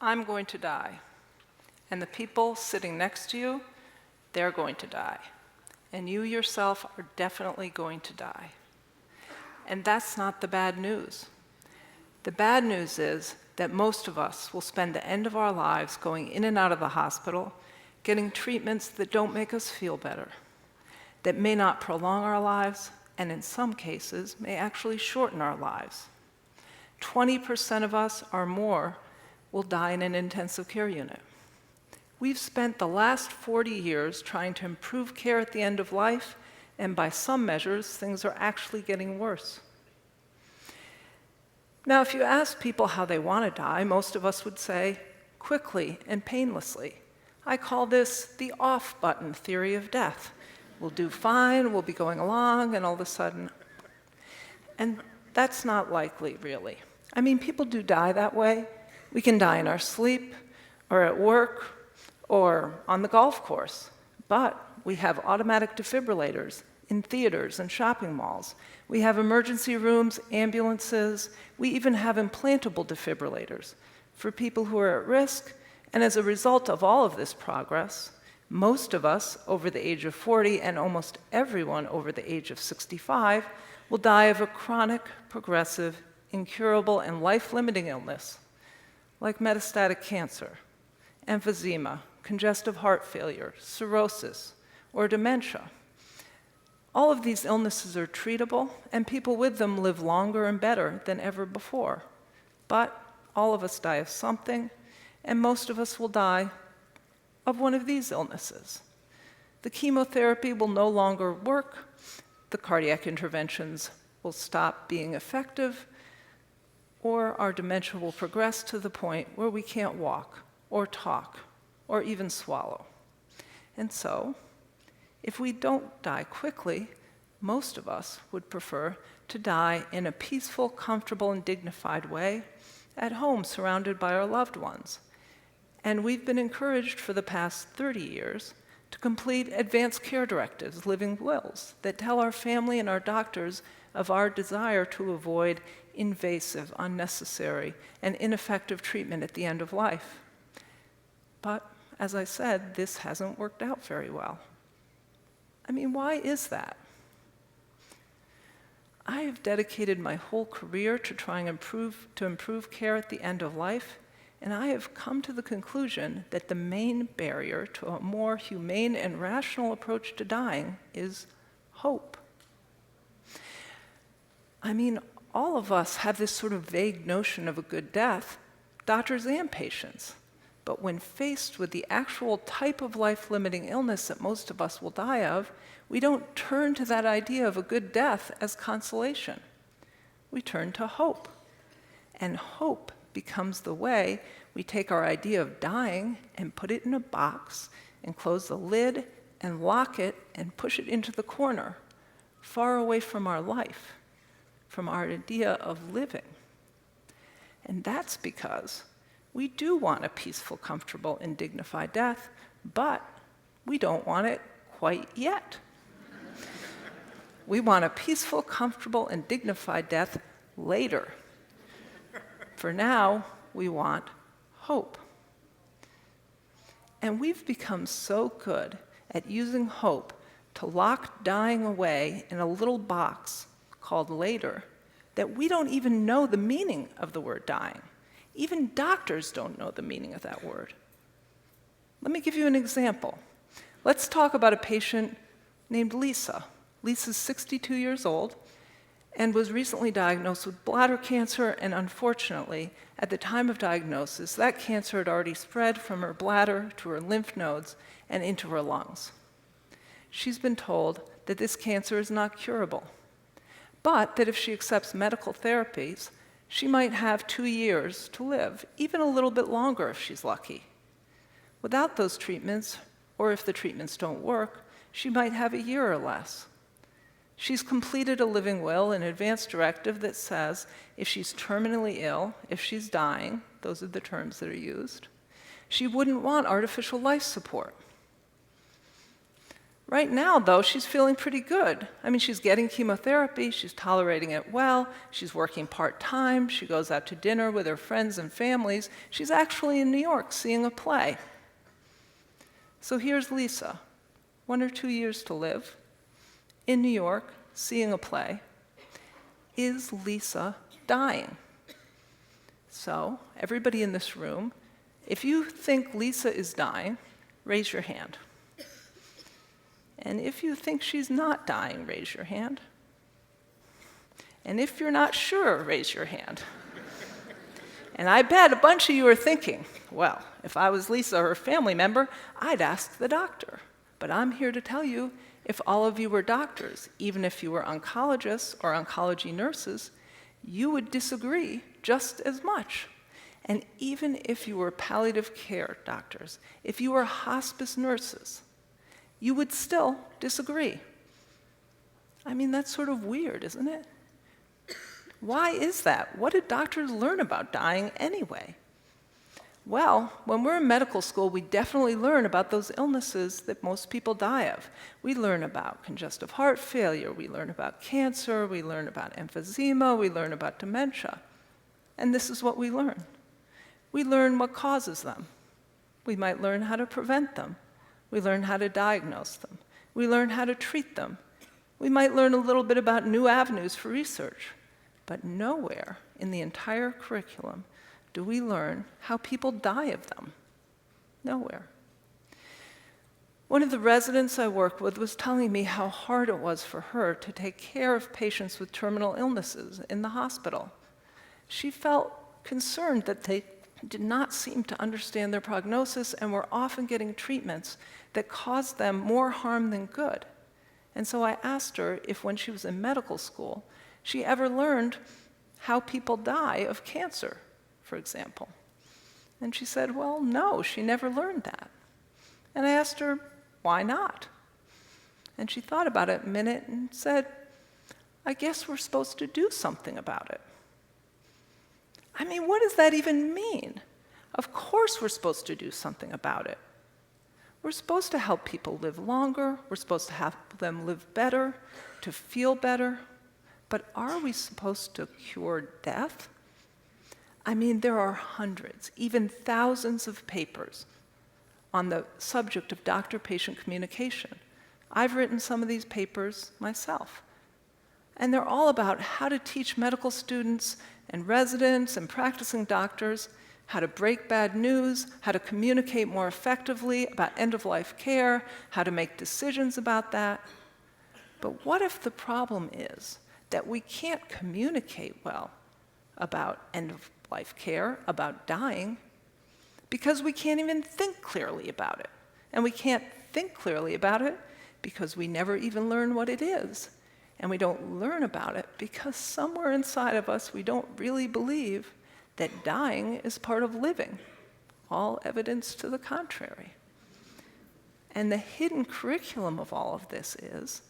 I'm going to die. And the people sitting next to you, they're going to die. And you yourself are definitely going to die. And that's not the bad news. The bad news is that most of us will spend the end of our lives going in and out of the hospital, getting treatments that don't make us feel better, that may not prolong our lives, and in some cases may actually shorten our lives. 20% of us or more will die in an intensive care unit. We've spent the last 40 years trying to improve care at the end of life, and by some measures, things are actually getting worse. Now, if you ask people how they want to die, most of us would say, quickly and painlessly. I call this the off-button theory of death. We'll do fine, we'll be going along, and all of a sudden. And that's not likely, really. I mean, people do die that way. We can die in our sleep, or at work, or on the golf course. But we have automatic defibrillators in theaters and shopping malls. We have emergency rooms, ambulances. We even have implantable defibrillators for people who are at risk. And as a result of all of this progress, most of us over the age of 40 and almost everyone over the age of 65 will die of a chronic, progressive, incurable, and life-limiting illness like metastatic cancer, emphysema, congestive heart failure, cirrhosis, or dementia. All of these illnesses are treatable, and people with them live longer and better than ever before. But all of us die of something, and most of us will die of one of these illnesses. The chemotherapy will no longer work, the cardiac interventions will stop being effective, or our dementia will progress to the point where we can't walk, or talk, or even swallow. And so, if we don't die quickly, most of us would prefer to die in a peaceful, comfortable, and dignified way at home, surrounded by our loved ones. And we've been encouraged for the past 30 years to complete advanced care directives, living wills, that tell our family and our doctors of our desire to avoid invasive, unnecessary, and ineffective treatment at the end of life. But, as I said, this hasn't worked out very well. I mean, why is that? I have dedicated my whole career to trying to improve care at the end of life, and I have come to the conclusion that the main barrier to a more humane and rational approach to dying is hope. I mean, all of us have this sort of vague notion of a good death, doctors and patients. But when faced with the actual type of life-limiting illness that most of us will die of, we don't turn to that idea of a good death as consolation. We turn to hope. And hope becomes the way we take our idea of dying and put it in a box and close the lid and lock it and push it into the corner, far away from our life, from our idea of living. And that's because we do want a peaceful, comfortable, and dignified death, but we don't want it quite yet. We want a peaceful, comfortable, and dignified death later. For now, we want hope. And we've become so good at using hope to lock dying away in a little box called later that we don't even know the meaning of the word dying. Even doctors don't know the meaning of that word. Let me give you an example. Let's talk about a patient named Lisa. Lisa's 62 years old and was recently diagnosed with bladder cancer, and unfortunately, at the time of diagnosis, that cancer had already spread from her bladder to her lymph nodes and into her lungs. She's been told that this cancer is not curable, but that if she accepts medical therapies, she might have 2 years to live, even a little bit longer if she's lucky. Without those treatments, or if the treatments don't work, she might have a year or less. She's completed a living will, an advance directive that says if she's terminally ill, if she's dying, those are the terms that are used, she wouldn't want artificial life support. Right now, though, she's feeling pretty good. I mean, she's getting chemotherapy, she's tolerating it well, she's working part-time, she goes out to dinner with her friends and families. She's actually in New York seeing a play. So here's Lisa, 1 or 2 years to live, in New York, seeing a play. Is Lisa dying? So, everybody in this room, if you think Lisa is dying, raise your hand. And if you think she's not dying, raise your hand. And if you're not sure, raise your hand. And I bet a bunch of you are thinking, well, if I was Lisa or her family member, I'd ask the doctor. But I'm here to tell you, if all of you were doctors, even if you were oncologists or oncology nurses, you would disagree just as much. And even if you were palliative care doctors, if you were hospice nurses, you would still disagree. I mean, that's sort of weird, isn't it? Why is that? What did doctors learn about dying anyway? Well, when we're in medical school, we definitely learn about those illnesses that most people die of. We learn about congestive heart failure, we learn about cancer, we learn about emphysema, we learn about dementia. And this is what we learn. We learn what causes them. We might learn how to prevent them. We learn how to diagnose them. We learn how to treat them. We might learn a little bit about new avenues for research. But nowhere in the entire curriculum do we learn how people die of them. Nowhere. One of the residents I worked with was telling me how hard it was for her to take care of patients with terminal illnesses in the hospital. She felt concerned that they did not seem to understand their prognosis and were often getting treatments that caused them more harm than good. And so I asked her if when she was in medical school, she ever learned how people die of cancer, for example. And she said, well, no, she never learned that. And I asked her, why not? And she thought about it a minute and said, I guess we're supposed to do something about it. I mean, what does that even mean? Of course we're supposed to do something about it. We're supposed to help people live longer. We're supposed to help them live better, to feel better. But are we supposed to cure death? I mean, there are hundreds, even thousands of papers on the subject of doctor-patient communication. I've written some of these papers myself. And they're all about how to teach medical students and residents and practicing doctors how to break bad news, how to communicate more effectively about end-of-life care, how to make decisions about that. But what if the problem is that we can't communicate well about end-of-life care, about dying, because we can't even think clearly about it? And we can't think clearly about it because we never even learn what it is. And we don't learn about it because somewhere inside of us we don't really believe that dying is part of living. All evidence to the contrary. And the hidden curriculum of all of this is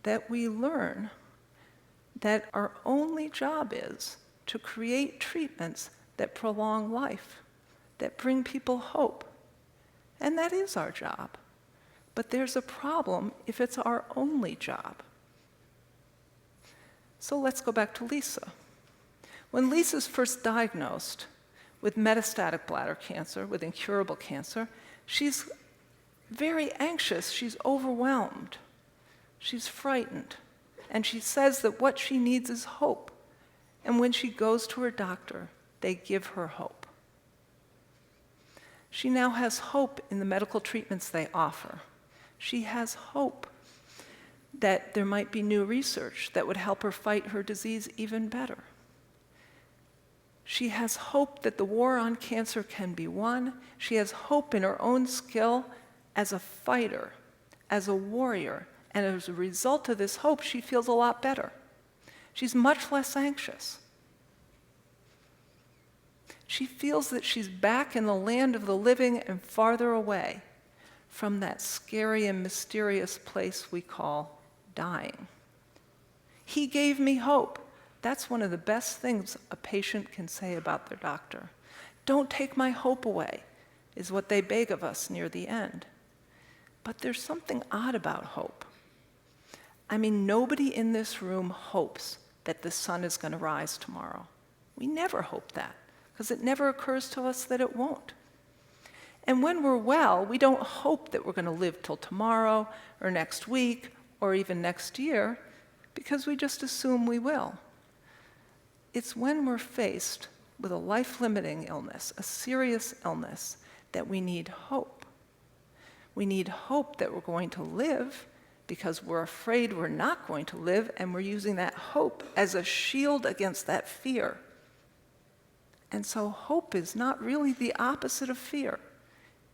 that we learn that our only job is to create treatments that prolong life, that bring people hope. And that is our job. But there's a problem if it's our only job. So let's go back to Lisa. When Lisa's first diagnosed with metastatic bladder cancer, with incurable cancer, she's very anxious, she's overwhelmed, she's frightened, and she says that what she needs is hope. And when she goes to her doctor, they give her hope. She now has hope in the medical treatments they offer. She has hope that there might be new research that would help her fight her disease even better. She has hope that the war on cancer can be won. She has hope in her own skill as a fighter, as a warrior, and as a result of this hope, she feels a lot better. She's much less anxious. She feels that she's back in the land of the living and farther away from that scary and mysterious place we call dying. He gave me hope. That's one of the best things a patient can say about their doctor. Don't take my hope away, is what they beg of us near the end. But there's something odd about hope. I mean, nobody in this room hopes that the sun is going to rise tomorrow. We never hope that, because it never occurs to us that it won't. And when we're well, we don't hope that we're going to live till tomorrow or next week or even next year, because we just assume we will. It's when we're faced with a life-limiting illness, a serious illness, that we need hope. We need hope that we're going to live because we're afraid we're not going to live, and we're using that hope as a shield against that fear. And so hope is not really the opposite of fear.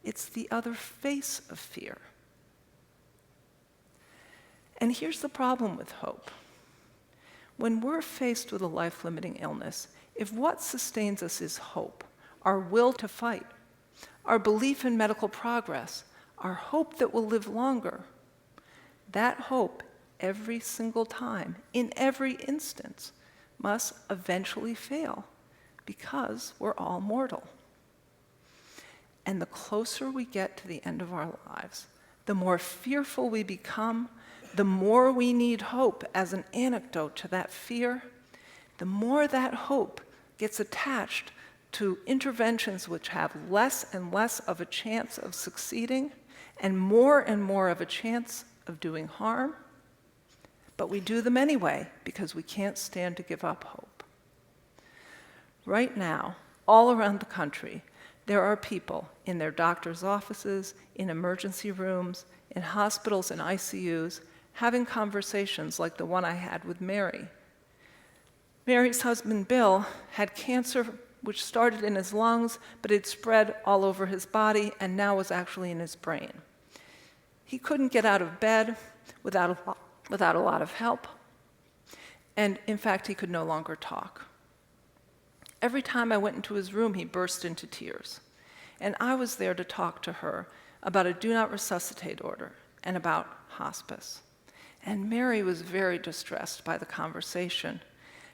It's the other face of fear. And here's the problem with hope. When we're faced with a life-limiting illness, if what sustains us is hope, our will to fight, our belief in medical progress, our hope that we'll live longer, that hope, every single time, in every instance, must eventually fail, because we're all mortal. And the closer we get to the end of our lives, the more fearful we become, the more we need hope as an antidote to that fear, the more that hope gets attached to interventions which have less and less of a chance of succeeding and more of a chance of doing harm. But we do them anyway because we can't stand to give up hope. Right now, all around the country, there are people in their doctor's offices, in emergency rooms, in hospitals and ICUs, having conversations like the one I had with Mary. Mary's husband, Bill, had cancer which started in his lungs, but it spread all over his body and now was actually in his brain. He couldn't get out of bed without a lot of help, and in fact, he could no longer talk. Every time I went into his room, he burst into tears, and I was there to talk to her about a do not resuscitate order and about hospice. And Mary was very distressed by the conversation.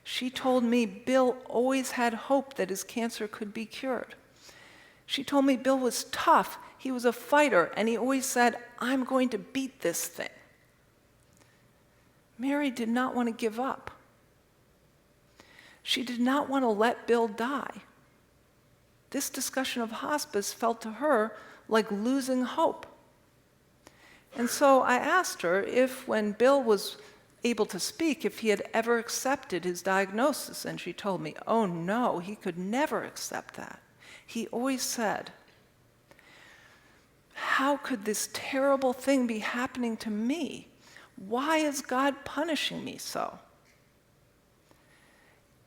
She told me Bill always had hope that his cancer could be cured. She told me Bill was tough, he was a fighter, and he always said, "I'm going to beat this thing." Mary did not want to give up. She did not want to let Bill die. This discussion of hospice felt to her like losing hope. And so I asked her if, when Bill was able to speak, if he had ever accepted his diagnosis, and she told me, oh no, he could never accept that. He always said, how could this terrible thing be happening to me? Why is God punishing me so?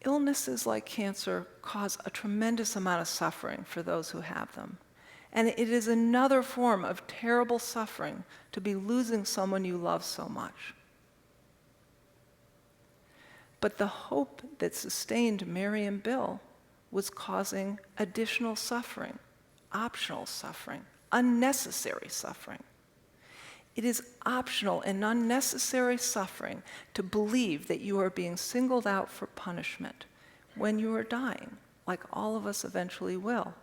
Illnesses like cancer cause a tremendous amount of suffering for those who have them. And it is another form of terrible suffering to be losing someone you love so much. But the hope that sustained Mary and Bill was causing additional suffering, optional suffering, unnecessary suffering. It is optional and unnecessary suffering to believe that you are being singled out for punishment when you are dying, like all of us eventually will.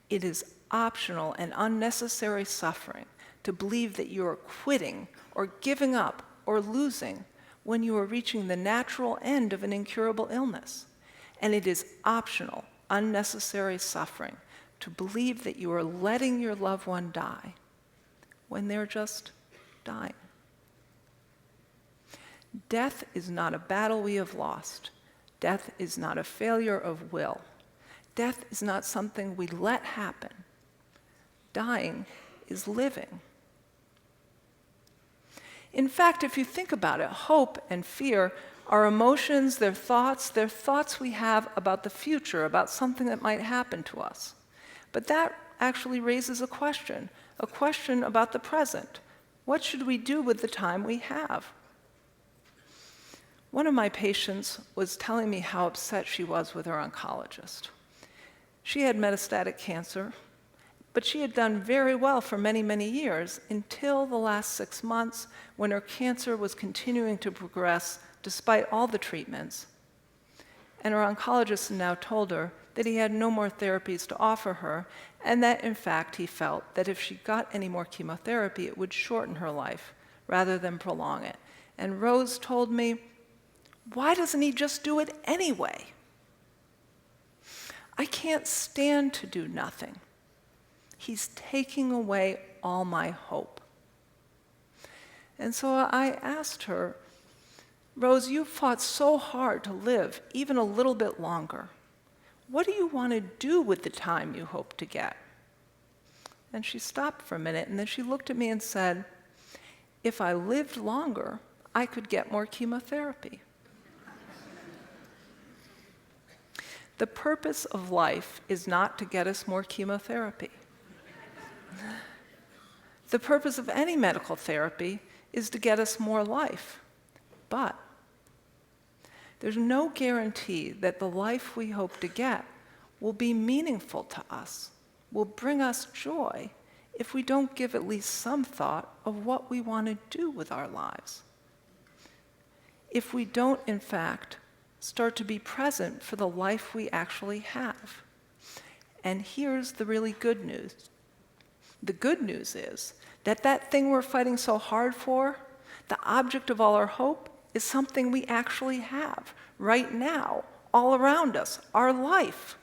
It is optional and unnecessary suffering to believe that you are quitting or giving up or losing when you are reaching the natural end of an incurable illness. And it is optional, unnecessary suffering to believe that you are letting your loved one die when they're just dying. Death is not a battle we have lost. Death is not a failure of will. Death is not something we let happen. Dying is living. In fact, if you think about it, hope and fear are emotions, they're thoughts we have about the future, about something that might happen to us. But that actually raises a question about the present. What should we do with the time we have? One of my patients was telling me how upset she was with her oncologist. She had metastatic cancer, but she had done very well for many, many years until the last 6 months when her cancer was continuing to progress despite all the treatments. And her oncologist now told her that he had no more therapies to offer her, and that in fact he felt that if she got any more chemotherapy, it would shorten her life rather than prolong it. And Rose told me, "Why doesn't he just do it anyway?" I can't stand to do nothing. He's taking away all my hope. And so I asked her, "Rose, you fought so hard to live even a little bit longer. What do you want to do with the time you hope to get?" And she stopped for a minute, and then she looked at me and said, "If I lived longer, I could get more chemotherapy." The purpose of life is not to get us more chemotherapy. The purpose of any medical therapy is to get us more life. But there's no guarantee that the life we hope to get will be meaningful to us, will bring us joy, if we don't give at least some thought of what we want to do with our lives. If we don't, in fact, start to be present for the life we actually have. And here's the really good news. The good news is that that thing we're fighting so hard for, the object of all our hope, is something we actually have right now, all around us, our life.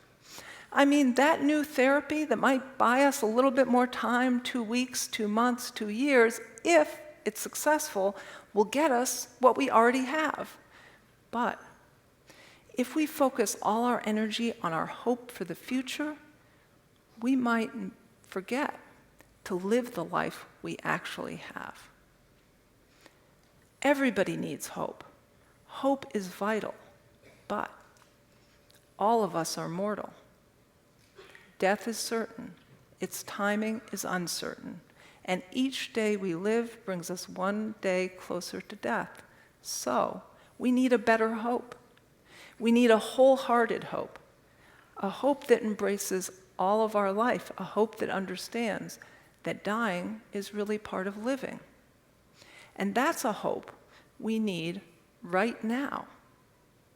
I mean, that new therapy that might buy us a little bit more time, 2 weeks, 2 months, 2 years, if it's successful, will get us what we already have. But if we focus all our energy on our hope for the future, we might forget to live the life we actually have. Everybody needs hope. Hope is vital, but all of us are mortal. Death is certain. Its timing is uncertain. And each day we live brings us one day closer to death. So we need a better hope. We need a wholehearted hope, a hope that embraces all of our life, a hope that understands that dying is really part of living. And that's a hope we need right now.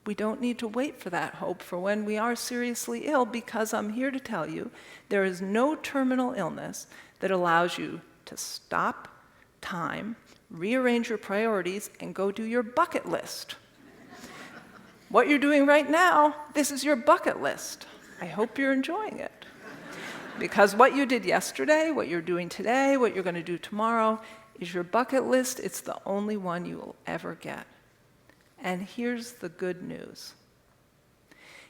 We don't need to wait for that hope for when we are seriously ill, because I'm here to tell you there is no terminal illness that allows you to stop time, rearrange your priorities, and go do your bucket list. What you're doing right now, this is your bucket list. I hope you're enjoying it. Because what you did yesterday, what you're doing today, what you're going to do tomorrow is your bucket list. It's the only one you will ever get. And here's the good news.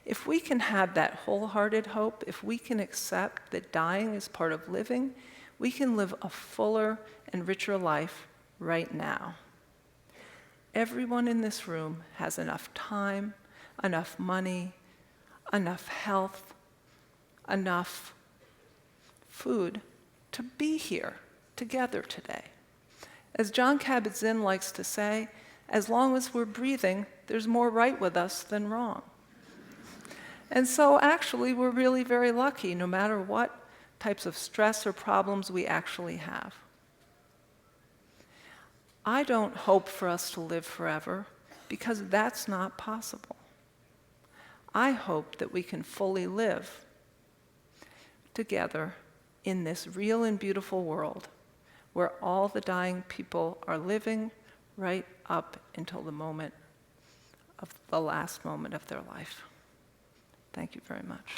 If we can have that wholehearted hope, if we can accept that dying is part of living, we can live a fuller and richer life right now. Everyone in this room has enough time, enough money, enough health, enough food to be here together today. As Jon Kabat-Zinn likes to say, as long as we're breathing, there's more right with us than wrong. And so actually, we're really very lucky, no matter what types of stress or problems we actually have. I don't hope for us to live forever, because that's not possible. I hope that we can fully live together in this real and beautiful world where all the dying people are living right up until the moment of the last moment of their life. Thank you very much.